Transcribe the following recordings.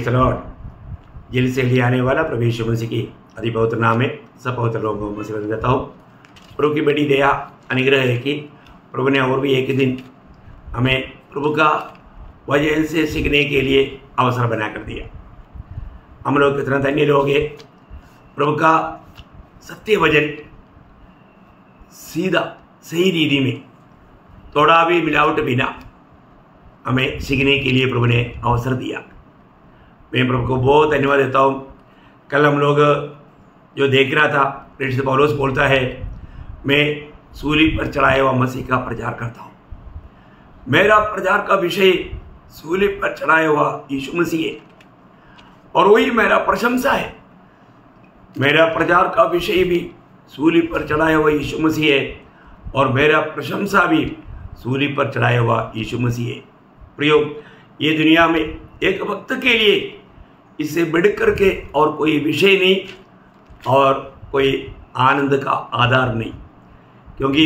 Lord jail से ले आने वाला प्रभु यीशु मसीह की अति पवित्र नाम में सब पवित्र लोगों को मुसीबत देता हूँ। प्रभु की बड़ी दया अनुग्रह है कि प्रभु ने और भी एक दिन हमें प्रभु का वचन से सीखने के लिए अवसर बना कर दिया। हम लोग कितना धन्य लोग हैं। प्रभु का सत्य वचन सीधा सही रीति में थोड़ा भी मिलावट बिना हमें सीखने के लिए प्रभु ने अवसर दिया। मैं प्रभु को बहुत धन्यवाद देता हूँ। कल हम लोग जो देख रहा था, प्रेरित पौलुस बोलता है, मैं सूली पर चढ़ाए हुआ मसीह का प्रचार करता हूँ। मेरा प्रचार का विषय सूली पर चढ़ाए हुआ यीशु मसीह है और वही मेरा प्रशंसा है। मेरा प्रचार का विषय भी सूली पर चढ़ाया हुआ यीशु मसीह है और मेरा प्रशंसा भी सूली पर चढ़ाया हुआ यीशु मसीह है। प्रियो, ये दुनिया में एक वक्त के लिए इससे बढ़कर के और कोई विषय नहीं और कोई आनंद का आधार नहीं, क्योंकि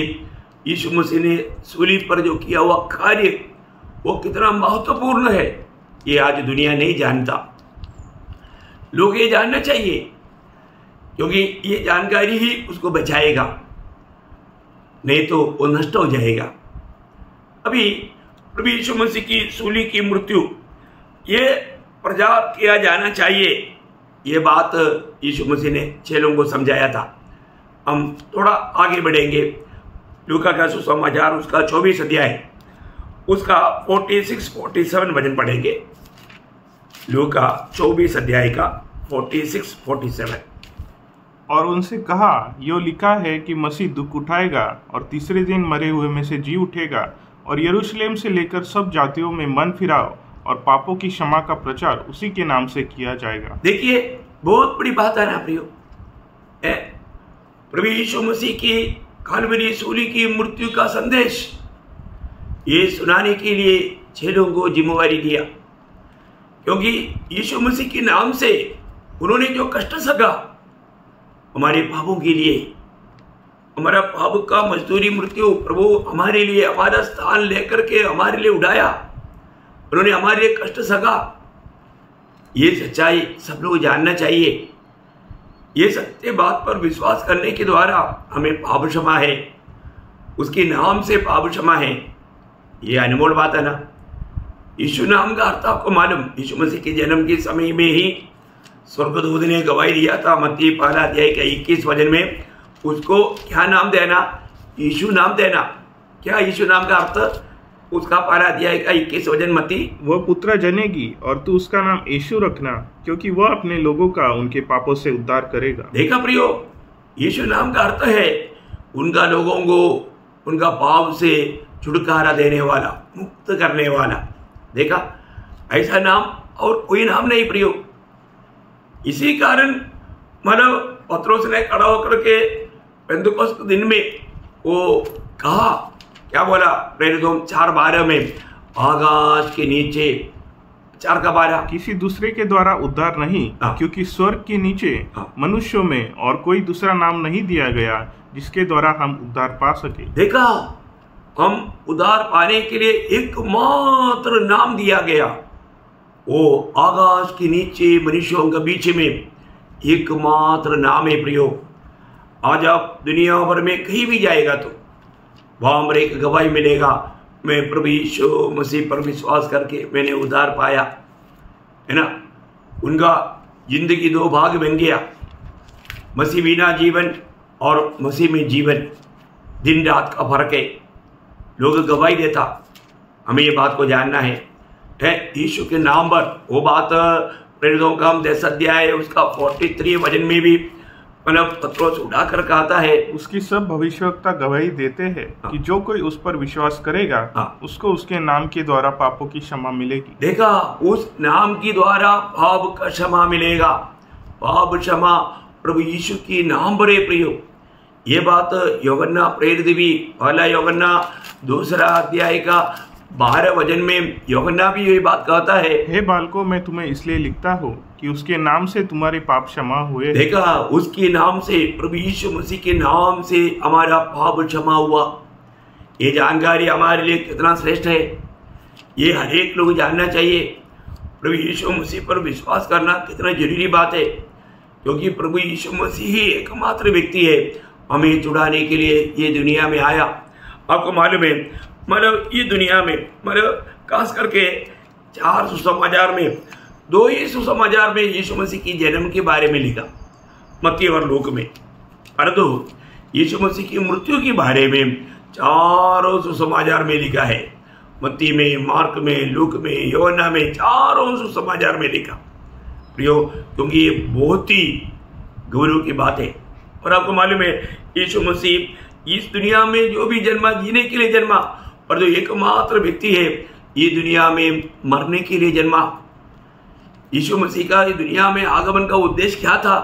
यीशु मसीह ने सूली पर जो किया हुआ कार्य वो कितना महत्वपूर्ण है ये आज दुनिया नहीं जानता। लोग ये जानना चाहिए, क्योंकि ये जानकारी ही उसको बचाएगा, नहीं तो वो नष्ट हो जाएगा। अभी प्रभु यीशु मसीह की सूली की मृत्यु ये प्रचार किया जाना चाहिए, ये बात यीशु मसीह ने चेलों को समझाया था। हम थोड़ा आगे बढ़ेंगे। लूका का सुसमाचार उसका 24 अध्याय उसका 46-47 वचन पढ़ेंगे। लूका 24 अध्याय का 46-47। और उनसे कहा, यो लिखा है कि मसीह दुख उठाएगा और तीसरे दिन मरे हुए में से जी उठेगा और यरूशलेम से लेकर सब जातियों में मन फिराओ और पापों की क्षमा का प्रचार उसी के नाम से किया जाएगा। देखिए, बहुत बड़ी बात है ना प्रियो। प्रभु यीशु मसीह की काल्वरी सूली की मृत्यु का संदेश ये सुनाने के लिए चेलों को जिम्मेवारी दिया, क्योंकि यीशु मसीह के नाम से उन्होंने जो कष्ट सहा हमारे पापों के लिए, हमारा पाप का मजदूरी मृत्यु प्रभु हमारे लिए हमारा स्थान लेकर के हमारे लिए उठाया, उन्होंने हमारे लिए कष्ट सहा। ये सच्चाई सब लोग जानना चाहिए। ये सत्य बात पर विश्वास करने के द्वारा हमें पाप क्षमा है, उसके नाम से पाप क्षमा है। ये अनमोल बात है ना। यीशु नाम का अर्थ आपको मालूम। यीशु मसीह के जन्म के समय में ही स्वर्गदूत ने गवाही दिया था, मत्ती 1 अध्याय के 21 वचन में, उसको क्या नाम देना? यीशु नाम देना। क्या यीशु नाम का अर्थ? उसका 1 अध्याय का 21 वचन मत्ती, वह पुत्र जनेगी और तू उसका नाम यीशु रखना, क्योंकि वह अपने लोगों का उनके पापों से उद्धार करेगा। देखा प्रियो, यीशु नाम का अर्थ है उनका लोगों को उनका पाप से छुटकारा देने वाला, मुक्त करने वाला। देखा, ऐसा नाम और कोई नाम नहीं प्रियो। इसी कारण मतलब पत्रोस ने खड़ा होकर के पेंतुकोस्त दिन में वो कहा, क्या बोला? प्रेरितों 4:12 में, आकाश के नीचे 4:12 किसी दूसरे के द्वारा उद्धार नहीं, क्योंकि स्वर्ग के नीचे मनुष्यों में और कोई दूसरा नाम नहीं दिया गया जिसके द्वारा हम उद्धार पा सके। देखा, हम उद्धार पाने के लिए एकमात्र नाम दिया गया, वो आकाश के नीचे मनुष्यों के बीच में एकमात्र नाम है प्रियो। आज आप दुनिया भर में कहीं भी जाएगा तो वहां पर एक गवाही मिलेगा, मैं प्रभु यीशु मसीह पर विश्वास करके मैंने उद्धार पाया, है ना। उनका जिंदगी 2 भाग बन गया, मसीह बिना जीवन और मसीह में जीवन, दिन रात का फर्क है। लोग गवाही देता, हमें ये बात को जानना है यीशु के नाम पर। वो बात प्रेरितों का 10 अध्याय उसका 43 वचन में भी मतलब पत्रोस उठा कर कहता है, उसकी सब भविष्यवक्ता गवाही देते हैं कि जो कोई उस पर विश्वास करेगा उसको उसके नाम के द्वारा पापों की क्षमा मिलेगी। देखा, उस नाम के द्वारा पाप का क्षमा मिलेगा। पाप क्षमा प्रभु यीशु की नाम पर है प्रियो। ये बात यूहन्ना प्रेरित भी 1 यूहन्ना 2 अध्याय का 12 वचन में यूहन्ना भी यही बात कहता है, हे बालकों, मैं तुम्हें इसलिए लिखता हूँ कि उसके नाम से तुम्हारे पाप क्षमा हुए। देखा, उसके नाम से, प्रभु यीशु मसीह के नाम से हमारा पाप क्षमा हुआ। ये जानकारी हमारे लिए कितना श्रेष्ठ है, ये हर एक लोग जानना चाहिए। प्रभु यीशु मसीह पर विश्वास करना कितना जरूरी बात है, क्योंकि प्रभु यीशु मसीह ही एकमात्र व्यक्ति है हमें छुड़ाने के लिए ये दुनिया में आया। आपको मालूम है, मतलब ये दुनिया में मतलब खास करके 4 सुसमाचार में 2 ही सुसमाचार में यीशु मसीह की जन्म के बारे में लिखा, मत्ती और लूक में, परंतु यीशु मसीह की मृत्यु के बारे में 4 सुसमाचार में लिखा है। मत्ती में, मार्क में, लूक में, योहन्ना में, 4 सुसमाचार में लिखा प्रियो, क्योंकि ये बहुत ही गौरव की बात है। और आपको मालूम है यीशु मसीह इस दुनिया में जो भी जन्मा जीने के लिए जन्मा, और जो एकमात्र व्यक्ति है ये दुनिया में मरने के लिए जन्मा। यीशु मसीह का ये दुनिया में आगमन का उद्देश्य क्या था?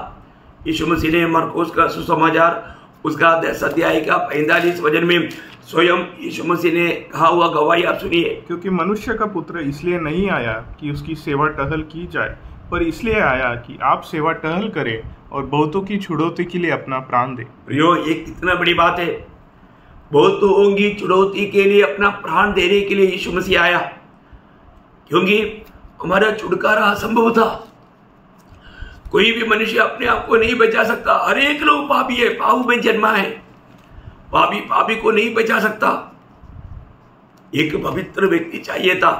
यीशु मसीह ने मरकुस का सुसमाचार उसका 10 अध्याय का 45 वचन में स्वयं यीशु मसीह ने कहा हुआ गवाही आप सुनिए। क्योंकि मनुष्य का पुत्र इसलिए नहीं आया कि उसकी सेवा टहल की जाए, पर इसलिए आया कि आप सेवा टहल करें और बहुतों की छुड़ौती के लिए अपना प्राण दे। प्रियो, ये कितना बड़ी बात है। बहुतों की छुड़ौती के लिए अपना प्राण देने के लिए यीशु मसीह आया, क्योंकि हमारा छुटकारा असंभव था। कोई भी मनुष्य अपने आप को नहीं बचा सकता। हर एक लोग पापी है, पाप में जन्मा है। पापी को नहीं बचा सकता। एक पवित्र व्यक्ति चाहिए था,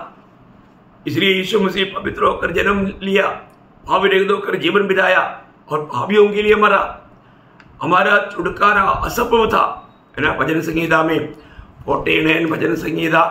इसलिए यीशु मसीह पवित्र होकर जन्म लिया, पाप रहित होकर जीवन बिताया और पापियों के लिए मरा। हमारा छुटकारा असंभव था, है ना। भजन संहिता में 49 भजन संहिता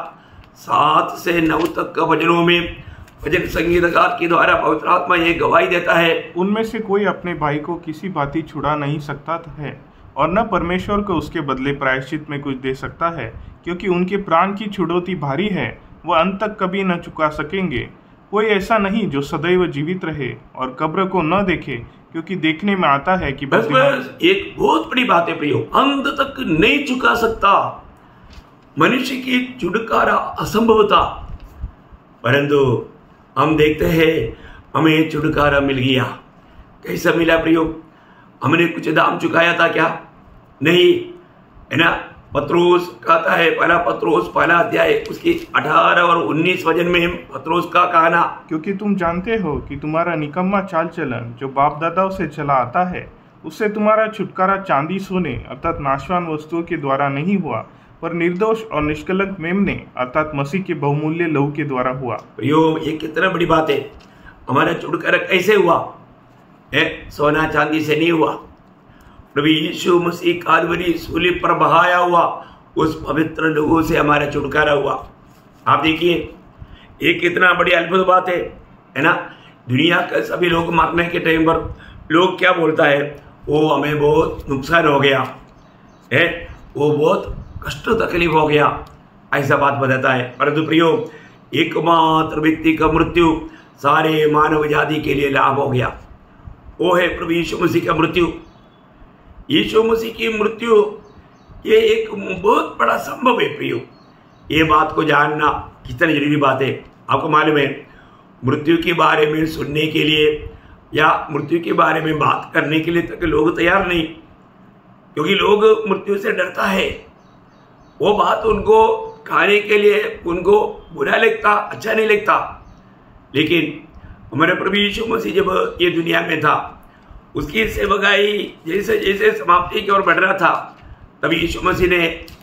7 से 9 तक का वचनों में भजन संगीतकार के द्वारा पवित्र आत्मा ये गवाही देता है, उनमें से कोई अपने भाई को किसी बाती छुड़ा नहीं सकता है, और न परमेश्वर को उसके बदले प्रायश्चित में कुछ दे सकता है, क्योंकि उनके प्राण की छुड़ौती भारी है, वह अंत तक कभी न चुका सकेंगे। कोई ऐसा नहीं जो सदैव जीवित रहे और कब्र को न देखे, क्योंकि देखने में आता है कि बस एक बहुत बड़ी बात है प्रियो, अंत तक नहीं चुका सकता। मनुष्य की छुटकारा असंभव था, परंतु हम देखते हैं हमें छुटकारा मिल गया। कैसा मिला प्रियो? हमने कुछ दाम चुकाया था क्या? नहीं, है ना। पत्रोस कहता है, पहला पत्रोस पहला अध्याय उसकी 18 और 19 वचन में पत्रोस का कहना, क्योंकि तुम जानते हो कि तुम्हारा निकम्मा चाल चलन जो बाप दादाओं से चला आता है, उससे तुम्हारा छुटकारा चांदी सोने अर्थात नाशवान वस्तुओं के द्वारा नहीं हुआ, पर निर्दोष और निष्कलंक मेमने अर्थात मसीह के बहुमूल्य लहू के द्वारा हुआ। प्रियो, ये कितना बड़ी बात है। हमारा छुटकारा कैसे हुआ? सोना चांदी से नहीं हुआ। प्रभु यीशु मसीह कालवरी सूली पर बहाया हुआ उस पवित्र लहू से हमारा छुटकारा हुआ। आप देखिए, ये कितना बड़ी अद्भुत बात है ना। दुनिया के सभी लोग मरने के टाइम पर लोग क्या बोलता है, वो हमें बहुत नुकसान हो गया है, वो बहुत कष्ट तकलीफ हो गया, ऐसा बात बताता है। परंतु प्रियो, एकमात्र व्यक्ति का मृत्यु सारे मानव जाति के लिए लाभ हो गया, वो है प्रभु यीशु मसीह का मृत्यु। यीशु मसीह की मृत्यु ये एक बहुत बड़ा संभव है प्रियो। ये बात को जानना कितनी जरूरी बात है। आपको मालूम है, मृत्यु के बारे में सुनने के लिए या मृत्यु के बारे में बात करने के लिए तक लोग तैयार नहीं, क्योंकि लोग मृत्यु से डरता है। वो बात उनको खाने के लिए उनको बुरा लगता, अच्छा नहीं लगता। लेकिन हमारे प्रभु यीशु मसीह जब ये दुनिया में था, उसकी सेवकाई जैसे जैसे समाप्ति की ओर बढ़ रहा था, तब यीशु मसीह ने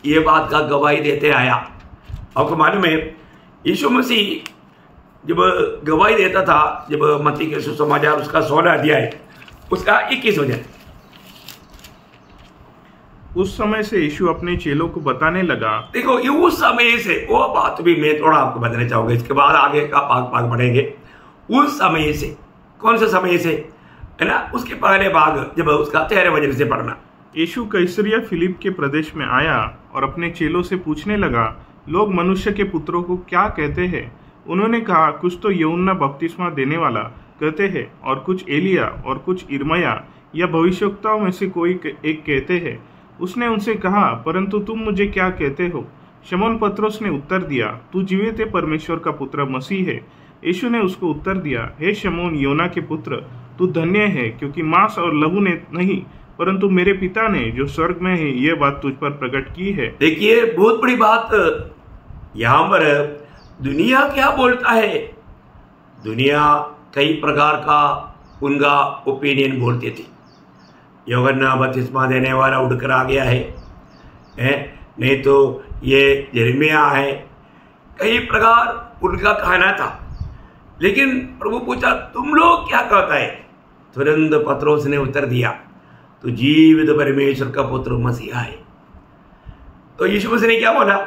ये बात का गवाही देते आया। आपको मालूम है, यीशु मसीह जब गवाही देता था, जब मत्ती के सुसमाचार उसका 16 अध्याय उसका 21 वचन, उस समय से यीशु अपने चेलों को बताने लगा। देखो, ये उस समय से, वो बात भी मैं थोड़ा आपको बताना चाहूंगा, इसके बाद आगे का भाग बढ़ेंगे। उस समय से, कौन सा समय से, है ना, उसके पहले भाग जब उसका 13 वचन से पढ़ना। यीशु कैसरिया फिलिप के प्रदेश में आया और अपने चेलों से पूछने लगा, लोग मनुष्य के पुत्रों को क्या कहते हैं? उन्होंने कहा, कुछ तो यूहन्ना बपतिस्मा देने वाला कहते हैं, और कुछ एलिया, और कुछ इर्मया या भविष्यवक्ताओं में से कोई एक कहते हैं। उसने उनसे कहा, परंतु तुम मुझे क्या कहते हो? शमौन पत्रोस ने उत्तर दिया, तू जीवित परमेश्वर का पुत्र मसीह है। यीशु ने उसको उत्तर दिया, हे शमौन योना के पुत्र, तू धन्य है, क्योंकि मांस और लहू ने नहीं, परंतु मेरे पिता ने जो स्वर्ग में है यह बात तुझ पर प्रकट की है। देखिए, बहुत बड़ी बात यहाँ पर दुनिया क्या बोलता है, दुनिया कई प्रकार का उनका ओपिनियन बोलते थे। यूहन्ना बपतिस्मा देने वाला उड़कर आ गया है, नहीं तो ये यिर्मयाह है, कई प्रकार उनका कहना था। लेकिन प्रभु पूछा तुम लोग क्या कहता है? तुरंत पतरोस ने उत्तर दिया, तो जीवित परमेश्वर का पुत्र मसीहा है। तो यीशु मसीह ने क्या बोला?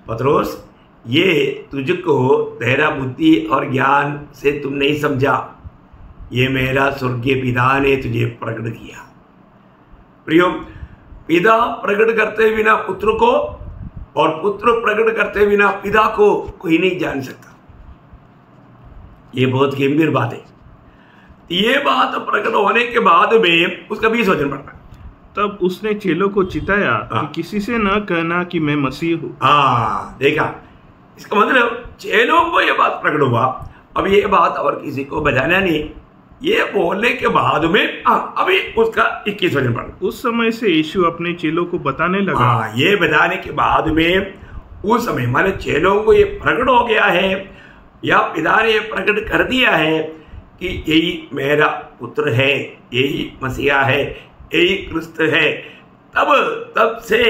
पतरोस, ये तुझको तेरा बुद्धि और ज्ञान से तुम नहीं समझा, ये मेरा स्वर्गीय पिता ने तुझे प्रकट किया। प्रियो, पिता प्रकट करते बिना पुत्र को और पुत्र प्रकट करते बिना पिता को कोई नहीं जान सकता। ये बहुत गंभीर बात है। ये बात प्रकट होने के बाद में उसका 20 वचन पड़ता है। तब उसने चेलों को चिताया कि किसी से न कहना कि मैं मसीह हूँ। देखा, इसका मतलब चेलों को ये बात प्रकट हुआ। अब ये बात और किसी को बताना नहीं। ये बोलने के बाद में अभी उसका 21 वचन पढ़। उस समय से यीशु अपने चेलों को बताने लगा। ये बताने के बाद में उस समय माने चेलों को ये प्रकट हो गया है या पिता ने प्रकट कर दिया है कि यही मेरा पुत्र है, यही मसीहा है, यही क्रिस्त है। तब से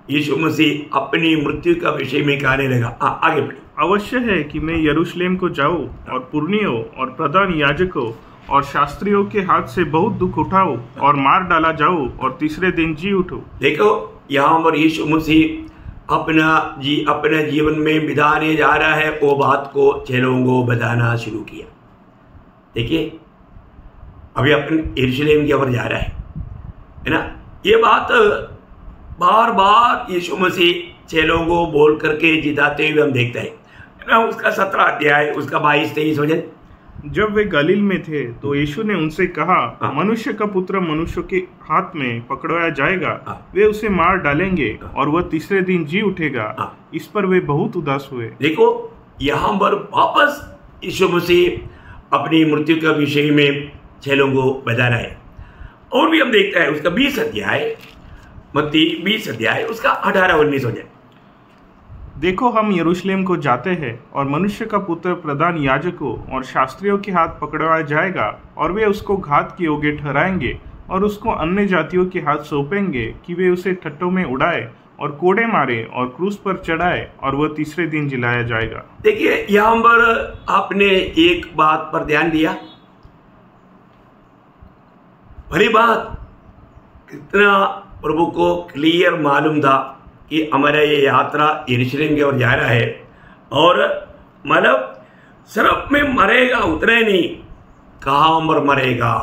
यीशु मसीह अपनी मृत्यु का विषय में कहने लगा। आगे बढ़े। अवश्य है कि मैं यरूशलेम को जाऊं और पुरनियों और प्रधान याजकों और शास्त्रियों के हाथ से बहुत दुख उठाऊं और मार डाला जाऊं और तीसरे दिन जी उठूं। देखो, यहाँ पर यीशु मसीह अपना जीवन में बिताने जा रहा है, वो बात को चेलों को बताना शुरू किया। देखिए, अभी अपन यरूशलेम की ओर जा रहा है ना। ये बात बार बार यीशु मसीह चेलों को बोल करके जिताते हुए हम देखते हैं ना। उसका 17 अध्याय, उसका 22-23 वचन। जब वे गलील में थे तो यीशु ने उनसे कहा, मनुष्य का पुत्र मनुष्य के हाथ में पकड़वाया जाएगा, वे उसे मार डालेंगे और वह तीसरे दिन जी उठेगा। इस पर वे बहुत उदास हुए। देखो, यहाँ पर वापस यीशु मसीह अपनी मृत्यु का विषय में चेलों को बता रहा है। और भी हम देखते हैं उसका 20 अध्याय, मत्ती 20 अध्याय, उसका 18-19 हो जाए। देखो, हम यरूशलेम को जाते हैं और मनुष्य का पुत्र प्रधान याजकों और शास्त्रियों के हाथ पकड़वाया जाएगा और वे उसको घात के योग्य ठहराएंगे और उसको अन्य जातियों के हाथ सौंपेंगे कि वे उसे ठट्ठों में उड़ाए और कोड़े मारे और क्रूस पर चढ़ाए और वह तीसरे दिन जिलाया जाएगा। देखिए, यहाँ पर आपने एक बात पर ध्यान दिया। भली बात, कितना प्रभु को क्लियर मालूम था कि हमारा ये यात्रा यरूशलेम की ओर जा रहा है और मतलब सिर्फ में मरेगा उतना ही नहीं, कहाँ पर मरेगा।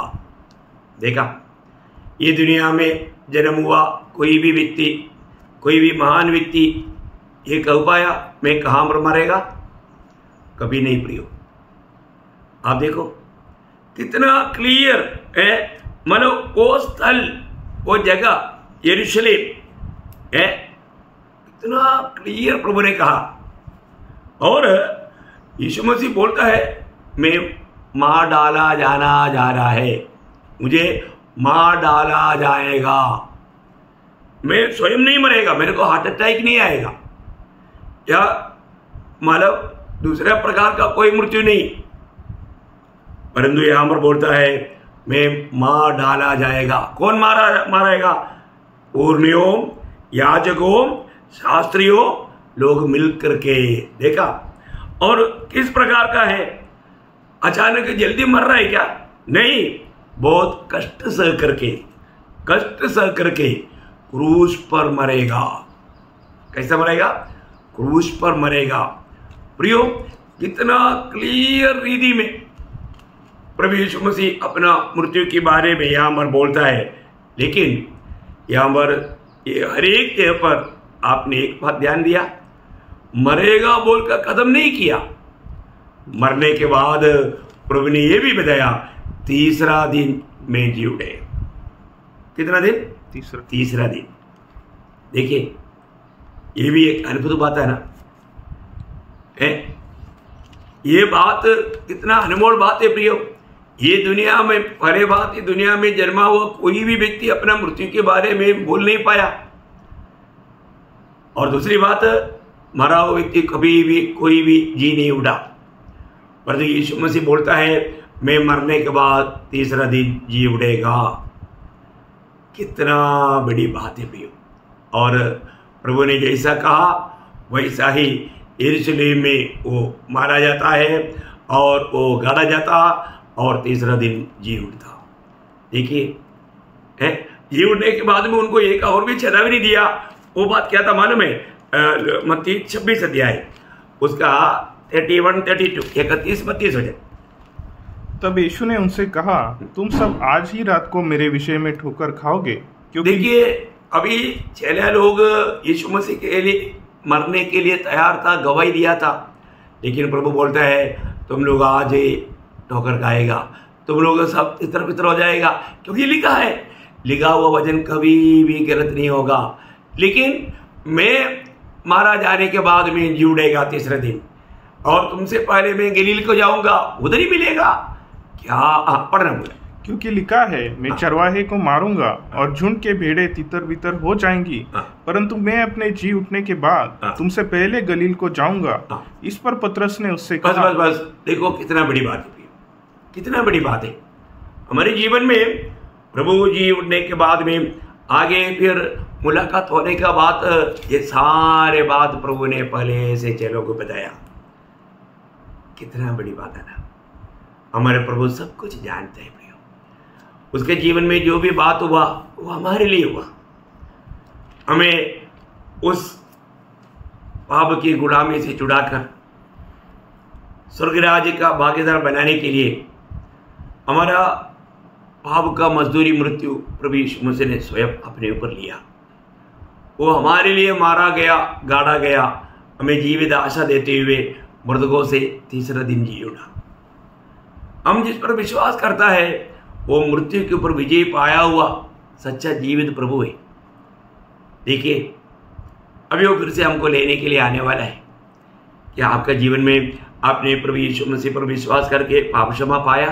देखा, ये दुनिया में जन्म हुआ कोई भी व्यक्ति, कोई भी महान व्यक्ति ये कह पाया मैं कहाँ पर मरेगा? कभी नहीं प्रियो। आप देखो कितना क्लियर है, मतलब वो स्थल, वो जगह यरूशलेम है, इतना क्लियर प्रभु ने कहा। और यीशु मसीह बोलता है मैं मार डाला जाना जा रहा है, मुझे मार डाला जाएगा, मैं स्वयं नहीं मरेगा, मेरे को हार्ट अटैक नहीं आएगा या मतलब दूसरे प्रकार का कोई मृत्यु नहीं, परंतु यहां पर बोलता है मैं मार डाला जाएगा। कौन मारेगा? पूर्णियों, याजकों, शास्त्रियों लोग मिल करके। देखा, और किस प्रकार का है? अचानक जल्दी मर रहा है क्या? नहीं, बहुत कष्ट सह करके क्रूस पर मरेगा। कैसा मरेगा? क्रूस पर मरेगा। प्रियो, कितना क्लियर रीति में प्रभु यीशु मसीह अपना मृत्यु के बारे में यहाँ पर बोलता है। लेकिन यहाँ पर ये हर एक जगह पर आपने एक बात ध्यान दिया, मरेगा बोलकर कदम नहीं किया। मरने के बाद प्रभु ने यह भी बताया तीसरा दिन में जी उठे। कितना दिन? तीसरा दिन। देखिए, ये भी एक अद्भुत बात है ना। ये बात कितना अनमोल बात है प्रियो। ये दुनिया में पहले बात, ये दुनिया में जन्मा हुआ कोई भी व्यक्ति अपना मृत्यु के बारे में बोल नहीं पाया। और दूसरी बात, मरा हुआ व्यक्ति कभी भी कोई भी जी नहीं उठा। पर यीशु मसीह बोलता है मैं मरने के बाद तीसरा दिन जी उठेगा। कितना बड़ी बात है प्रियो। और प्रभु ने जैसा कहा वैसा ही यरूशलेम में वो मारा जाता है और वो गाड़ा जाता और तीसरा दिन जी उठता। देखिए जी उठने के बाद में उनको एक और भी चेतावनी नहीं दिया। वो बात क्या था मालूम है? मत्ती 26 अध्याय उसका 31, 32, 31-32 हो जाए। तब यीशु ने उनसे कहा तुम सब आज ही रात को मेरे विषय में ठोकर खाओगे, क्योंकि देखिए अभी चेले लोग यीशु मसीह के लिए मरने के लिए तैयार था, गवाही दिया था, लेकिन प्रभु बोलता है तुम लोग आज ही ठोकर खाएगा, तुम लोग सब तितर बितर हो जाएगा, क्योंकि लिखा है लिखा हुआ वचन कभी भी गलत नहीं होगा। लेकिन मैं मारा जाने के बाद में जी उठेगा तीसरे दिन, और तुमसे पहले मैं गलील को जाऊंगा, उधर ही मिलेगा। क्या पढ़ना बोला? क्योंकि लिखा है मैं चरवाहे को मारूंगा और झुंड के भेड़े तितर बितर हो जाएंगी, परंतु मैं अपने जी उठने के बाद तुमसे पहले गलील को जाऊंगा। इस पर पतरस ने उससे कहा बस देखो कितना बड़ी बात है, कितना बड़ी बात है हमारे जीवन में। प्रभु जी उठने के बाद में आगे फिर मुलाकात होने का बात, ये सारे बात प्रभु ने पहले से चेलों को बताया। कितना बड़ी बात है ना। हमारे प्रभु सब कुछ जानते हैं प्रियो। उसके जीवन में जो भी बात हुआ वो हमारे लिए हुआ। हमें उस पाप की गुलामी से छुड़ाकर स्वर्ग राज्य का भागीदार बनाने के लिए हमारा पाप का मजदूरी मृत्यु प्रभु यीशु मसीह ने स्वयं अपने ऊपर लिया। वो हमारे लिए मारा गया, गाड़ा गया, हमें जीवित आशा देते हुए मृतकों से तीसरा दिन जी उठा। हम जिस पर विश्वास करता है वो मृत्यु के ऊपर विजय पाया हुआ सच्चा जीवित प्रभु है। देखिए अभी वो फिर से हमको लेने के लिए आने वाला है। क्या आपका जीवन में आपने प्रभु यीशु मसीह पर विश्वास करके पाप क्षमा पाया?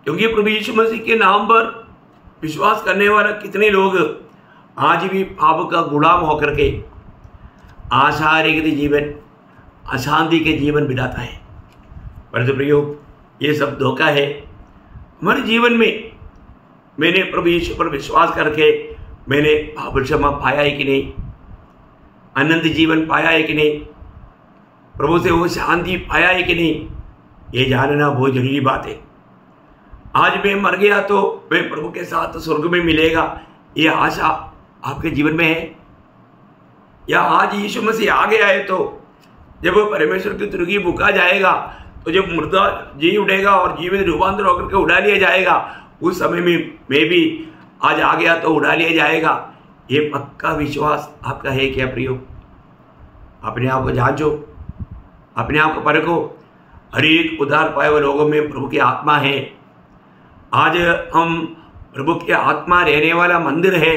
क्योंकि प्रभु यीशु मसीह के नाम पर विश्वास करने वाला कितने लोग आज भी पाप का गुलाम होकर के आशारहित जीवन, अशांति के जीवन बिताता है। परंतु प्रियो ये सब धोखा है। हमारे जीवन में मैंने प्रभु यीशु पर विश्वास करके मैंने पाप क्षमा पाया है कि नहीं, अनंत जीवन पाया है कि नहीं, प्रभु से वो शांति पाया है कि नहीं, ये जानना बहुत जरूरी बात है। आज मैं मर गया तो मैं प्रभु के साथ स्वर्ग में मिलेगा, ये आशा आपके जीवन में है? या आज यीशु मसीह आ गया है तो जब वो परमेश्वर की तुर्की बुका जाएगा तो जब मुर्दा जी उठेगा और जीवित रूपांतर होकर के उड़ा लिया जाएगा, उस समय में मैं भी आज आ गया तो उड़ा लिया जाएगा। ये पक्का विश्वास आपका है क्या प्रियो? अपने आप को जांचो, अपने आप को परखो। हर एक उद्धार पाए हुए लोगों में प्रभु की आत्मा है। आज हम प्रभु की आत्मा रहने वाला मंदिर है।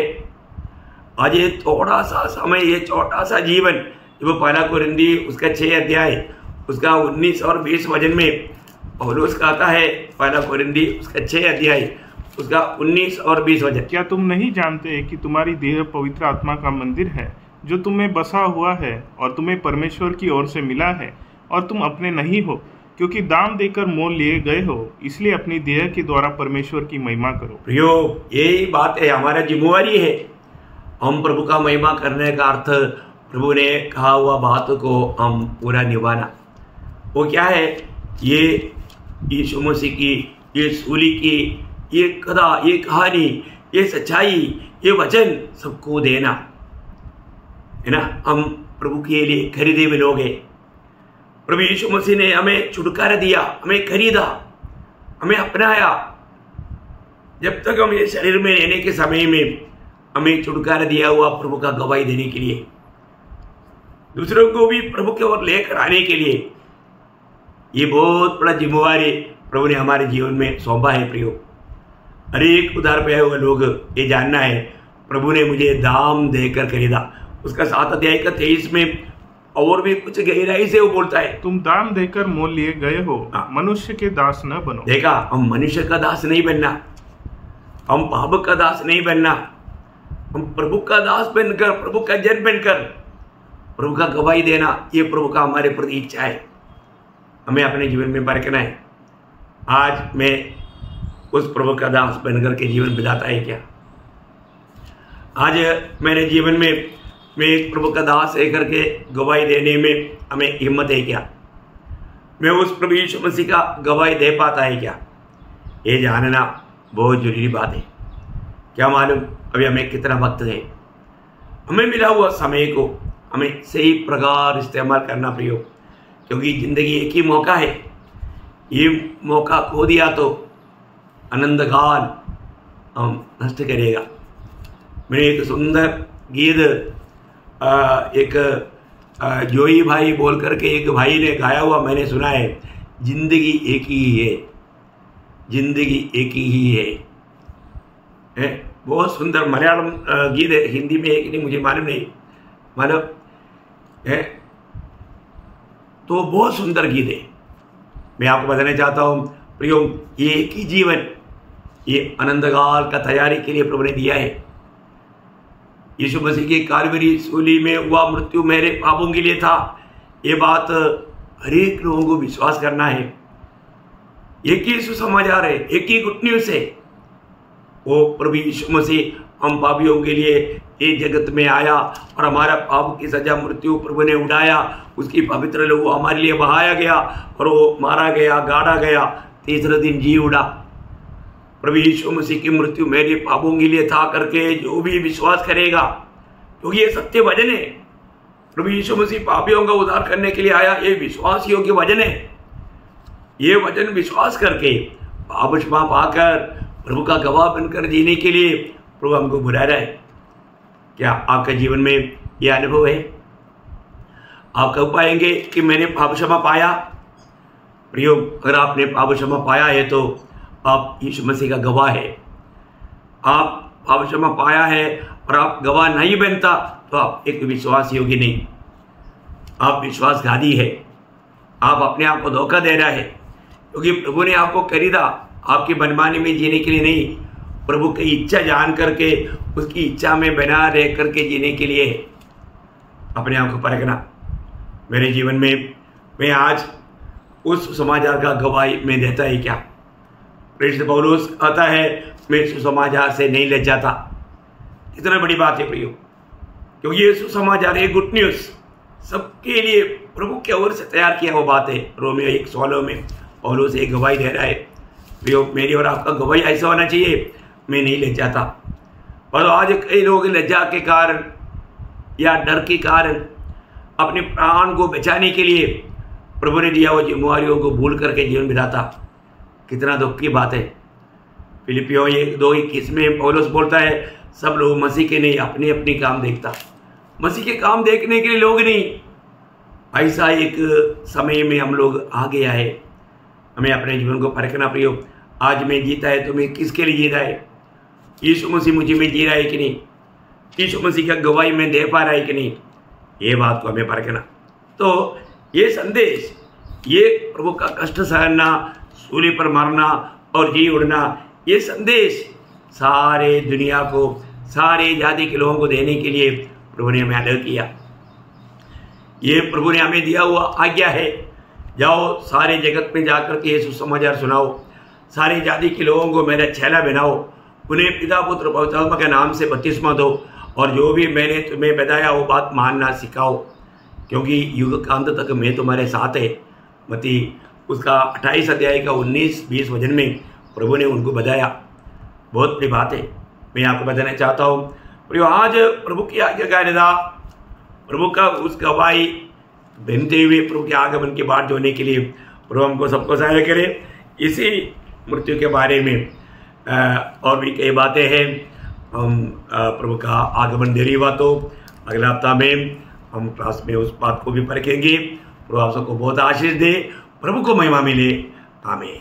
आज ये थोड़ा सा समय, ये छोटा सा जीवन, जब पहला कोरिन्थी उसका 6 अध्याय उसका 19 और 20 वचन में पौलुस कहता है, पहला कोरिन्थी उसका 6 अध्याय उसका 19 और 20 वचन, क्या तुम नहीं जानते कि तुम्हारी देह पवित्र आत्मा का मंदिर है जो तुम्हें बसा हुआ है और तुम्हें परमेश्वर की ओर से मिला है और तुम अपने नहीं हो, क्योंकि दाम देकर मोल लिए गए हो, इसलिए अपनी देह के द्वारा परमेश्वर की महिमा करो। प्रियो यही बात है, हमारा जिम्मेवारी है हम प्रभु का महिमा करने का अर्थ प्रभु ने कहा हुआ बात को हम पूरा निभाना। वो क्या है? ये यीशु मसीह की ये सूली की ये कथा, ये कहानी, ये सच्चाई, ये वचन सबको देना है ना। हम प्रभु के लिए खरीदे हुए लोग हैं। प्रभु यीशु मसीह ने हमें छुटकारा दिया, हमें खरीदा, हमें अपनाया। जब तक हम ये शरीर में रहने के समय में हमें छुटकारा दिया हुआ प्रभु का गवाही देने के लिए, दूसरों को भी प्रभु की ओर लेकर आने के लिए, ये बहुत बड़ा जिम्मेवारी प्रभु ने हमारे जीवन में सौंपा है। प्रियो हर एक उधार पे हुए लोग ये जानना है, प्रभु ने मुझे दाम देकर खरीदा। उसका 7 अध्याय का 23 में और भी कुछ गहराई से वो बोलता है, तुम दाम देकर मोल लिए गए हो, मनुष्य के दास न बनो। देखा, हम मनुष्य का दास नहीं बनना, हम पाप का दास नहीं बनना, हम प्रभु का दास बनकर, प्रभु का जन बनकर प्रभु का गवाही देना, ये प्रभु का हमारे प्रति इच्छा है। हमें अपने जीवन में परखना है। आज मैं उस प्रभु का दास बनकर के जीवन बिताता है क्या? आज मेरे जीवन में मैं एक प्रभु का दास है करके गवाही देने में हमें हिम्मत है क्या? मैं उस प्रभु यीशु मसीह का गवाही दे पाता है क्या? ये जानना बहुत जरूरी बात है। क्या मालूम अभी हमें कितना वक्त है? हमें मिला हुआ समय को हमें सही प्रकार इस्तेमाल करना प्रियो, क्योंकि जिंदगी एक ही मौका है। ये मौका खो दिया तो अनंत काल हम नष्ट करेगा। मैंने एक सुंदर गीत एक जोई भाई बोल करके एक भाई ने गाया हुआ मैंने सुना है, जिंदगी एक ही है, जिंदगी एक ही है। बहुत सुंदर मलयालम गीत है, हिंदी में एक नहीं मुझे मालूम नहीं, मालूम है तो बहुत सुंदर गीत है। मैं आपको बताना चाहता हूँ प्रियो, ये एक ही जीवन ये अनंत काल का तैयारी के लिए प्रभु ने दिया है। यीशु मसीह की कालवरी सूली में हुआ मृत्यु मेरे पापों के लिए था, ये बात हर एक लोगों को विश्वास करना है। एक ही सुसमाचार है, एक ही गुड न्यूज़ है। वो प्रभु यीशु मसीह हम पापियों के लिए ये जगत में आया और हमारा पाप की सजा मृत्यु प्रभु ने उठाया, उसकी पवित्र लहू हमारे लिए बहाया गया और वो मारा गया, गाड़ा गया, तीसरे दिन जी उड़ा। प्रभु यीशु मसीह की मृत्यु मेरे पापों के लिए था करके जो भी विश्वास करेगा, क्योंकि ये सत्य वचन है। प्रभु यीशु मसीह पापियों का उद्धार करने के लिए आया, ये विश्वास योग्य वचन है। ये वचन विश्वास करके पाप क्षमा पाकर प्रभु का गवाह बनकर जीने के लिए प्रभु हमको बुला रहा है। क्या आपके जीवन में यह अनुभव है? आप कब पाएंगे कि मैंने पाप क्षमा पाया? प्रियो, अगर आपने पाप क्षमा पाया है तो आप यीशु मसीह का गवाह है। आप पाप क्षमा पाया है और आप गवाह नहीं बनता तो आप एक विश्वास योग्य नहीं, आप विश्वासघाती है। आप अपने आप को धोखा दे रहा है, क्योंकि प्रभु ने आपको खरीदा आपकी मनमानी में जीने के लिए नहीं, प्रभु की इच्छा जान करके उसकी इच्छा में बना रह करके जीने के लिए है। अपने आप को परखना। मेरे जीवन में मैं आज उस समाचार का गवाही में देता है क्या? प्रेरित पौलुस कहता है, मैं सुसमाचार से नहीं लज्जाता। इतना बड़ी बात है प्रियो, क्योंकि ये सुसमाचार है, गुड न्यूज़ सबके लिए प्रभु की ओर से तैयार किया हुआ बात है। रोमियो 1:16 में पौलुस एक गवाही दे रहा है। प्रियो, मेरी और आपका गवाही ऐसा होना चाहिए, मैं नहीं लज्जाता। पर आज कई लोग लज्जा के कारण या डर के कारण अपने प्राण को बचाने के लिए प्रभु ने दिया हुआ जिम्मेवारियों को भूल करके जीवन बिताता। कितना दुख की बात है। फिलिपियों 1:2-21 में पौलुस बोलता है, सब लोग मसीह के नहीं अपने अपने काम देखता। मसीह के काम देखने के लिए लोग नहीं। ऐसा एक समय में हम लोग आ गया है। हमें अपने जीवन को परखना प्रियो। आज मैं जीता है तो मैं किसके लिए जी रहा है? यीशु मसीह मुझे में जी रहा है कि नहीं? यीशु मसीह का गवाही में दे पा रहा है कि नहीं? ये बात को हमें परखना। तो ये संदेश, ये प्रभु का कष्ट सहना, सूली पर मरना और जी उड़ना, ये संदेश सारे दुनिया को, सारे जाति के लोगों को देने के लिए प्रभु ने हमें अलग किया। ये प्रभु ने हमें दिया हुआ आज्ञा है, जाओ सारे जगत में जाकर के ये सुसमाचार सुनाओ, सारी जाति के लोगों को मेरा चेला बनाओ, उन्हें पिता पुत्र पवित्र आत्मा के नाम से बपतिस्मा दो और जो भी मैंने तुम्हें बताया वो बात मानना सिखाओ, क्योंकि युग का अंत तक मैं तुम्हारे साथ है। मत्ती उसका 28 अध्याय का 19-20 वचन में प्रभु ने उनको बताया। बहुत बड़ी बात है। मैं आपको बताना चाहता हूँ प्रियो, आज प्रभु की आज्ञाकारिता, प्रभु का उस गवाही बनते हुए प्रभु के आगमन के बाद जोने के लिए प्रभु हमको सबको सहायता करे। इसी मृत्यु के बारे में और भी कई बातें हैं। हम प्रभु का आगमन देरी हुआ तो अगला हफ्ता में हम क्लास में उस बात को भी परखेंगे। प्रभु आप सबको बहुत आशीष दे, प्रभु को महिमा मिले। आमीन।